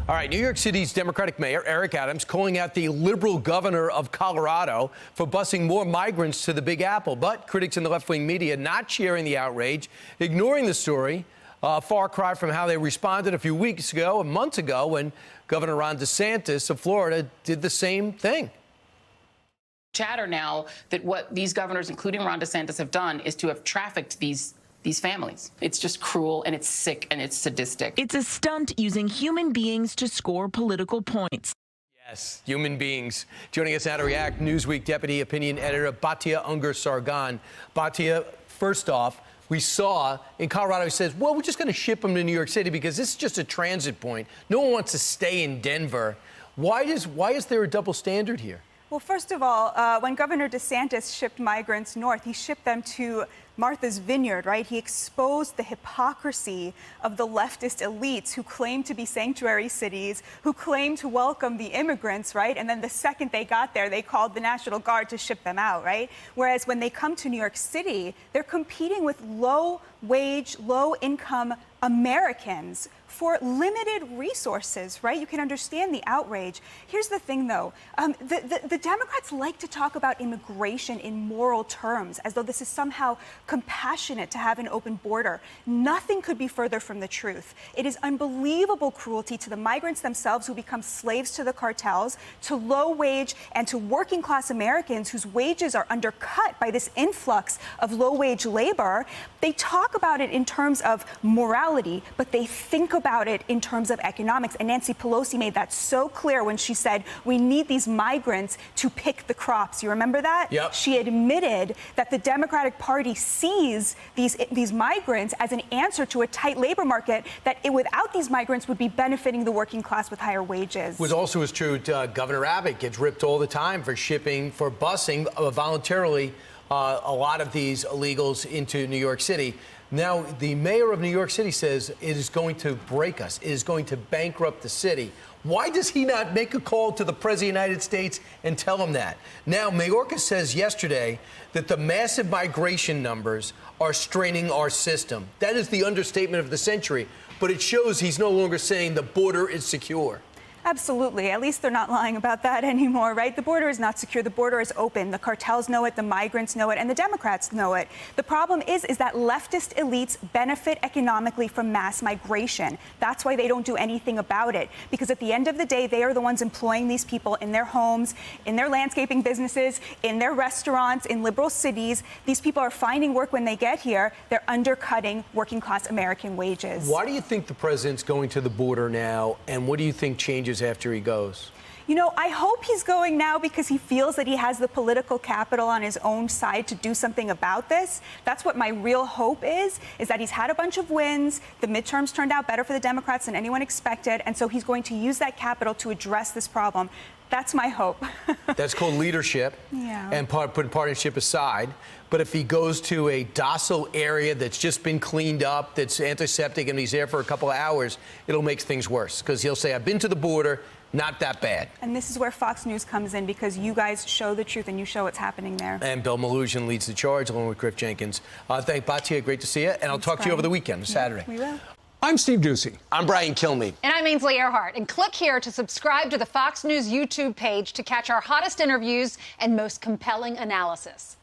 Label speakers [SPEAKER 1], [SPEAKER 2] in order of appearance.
[SPEAKER 1] All right, New York City's Democratic Mayor Eric Adams calling out the liberal governor of Colorado for busing more migrants to the Big Apple. But critics in the left-wing media not sharing the outrage, ignoring the story. A far cry from how they responded a few weeks ago and months ago when Governor Ron Desantis of Florida did the same thing.
[SPEAKER 2] Chatter now that what these governors, including Ron DeSantis, have done is to have trafficked these families. It's just cruel and it's sick and it's sadistic.
[SPEAKER 3] It's a stunt using human beings to score political points.
[SPEAKER 1] Yes, human beings. Joining us now to react, Newsweek Deputy Opinion Editor Batya Ungar-Sargon. Batya, first off, we saw in Colorado, he says, well, we're just going to ship them to New York City because this is just a transit point. No one wants to stay in Denver. Why is there a double standard here?
[SPEAKER 4] Well, first of all, when Governor DeSantis shipped migrants north, he shipped them to Martha's Vineyard, right? He exposed the hypocrisy of the leftist elites who claim to be sanctuary cities, who claim to welcome the immigrants, right? And then the second they got there, they called the National Guard to ship them out, right? Whereas when they come to New York City, they're competing with low-wage, low-income Americans for limited resources, right? You can understand the outrage. Here's the thing, though. The Democrats like to talk about immigration in moral terms, as though this is somehow compassionate to have an open border. Nothing could be further from the truth. It is unbelievable cruelty to the migrants themselves who become slaves to the cartels, to low-wage and to working-class Americans whose wages are undercut by this influx of low-wage labor. They talk about it in terms of morality, but they think about it in terms of economics. And Nancy Pelosi made that so clear when she said, we need these migrants to pick the crops. You remember that?
[SPEAKER 1] Yep.
[SPEAKER 4] She admitted that the Democratic Party sees these migrants as an answer to a tight labor market, that without these migrants would be benefiting the working class with higher wages.
[SPEAKER 1] What also is true, Governor Abbott gets ripped all the time for busing voluntarily a lot of these illegals into New York City. Now, the mayor of New York City says it is going to break us. It is going to bankrupt the city. Why does he not make a call to the President of the United States and tell him that? Now, Mayorkas says yesterday that the massive migration numbers are straining our system. That is the understatement of the century. But it shows he's no longer saying the border is secure.
[SPEAKER 4] Absolutely. At least they're not lying about that anymore, right? The border is not secure. The border is open. The cartels know it, the migrants know it, and the Democrats know it. The problem is that leftist elites benefit economically from mass migration. That's why they don't do anything about it. Because at the end of the day, they are the ones employing these people in their homes, in their landscaping businesses, in their restaurants, in liberal cities. These people are finding work when they get here. They're undercutting working-class American wages.
[SPEAKER 1] Why do you think the president's going to the border now, and what do you think changes after he goes?
[SPEAKER 4] You know, I hope he's going now because he feels that he has the political capital on his own side to do something about this. That's what my real hope is that he's had a bunch of wins. The midterms turned out better for the Democrats than anyone expected. And so he's going to use that capital to address this problem. That's my hope.
[SPEAKER 1] That's called leadership.
[SPEAKER 4] Yeah.
[SPEAKER 1] And putting partisanship aside. But if he goes to a docile area that's just been cleaned up, that's antiseptic, and he's there for a couple of hours, it'll make things worse. Because he'll say, I've been to the border, not that bad.
[SPEAKER 4] And this is where Fox News comes in, because you guys show the truth and you show what's happening there.
[SPEAKER 1] And Bill Malugin leads the charge, along with Griff Jenkins. Thank Batya. Great to see you. And I'll talk to you over the weekend, Saturday.
[SPEAKER 4] We will.
[SPEAKER 5] I'm Steve Ducey.
[SPEAKER 1] I'm Brian Kilmeade.
[SPEAKER 6] And I'm Ainsley Earhart. And click here to subscribe to the Fox News YouTube page to catch our hottest interviews and most compelling analysis.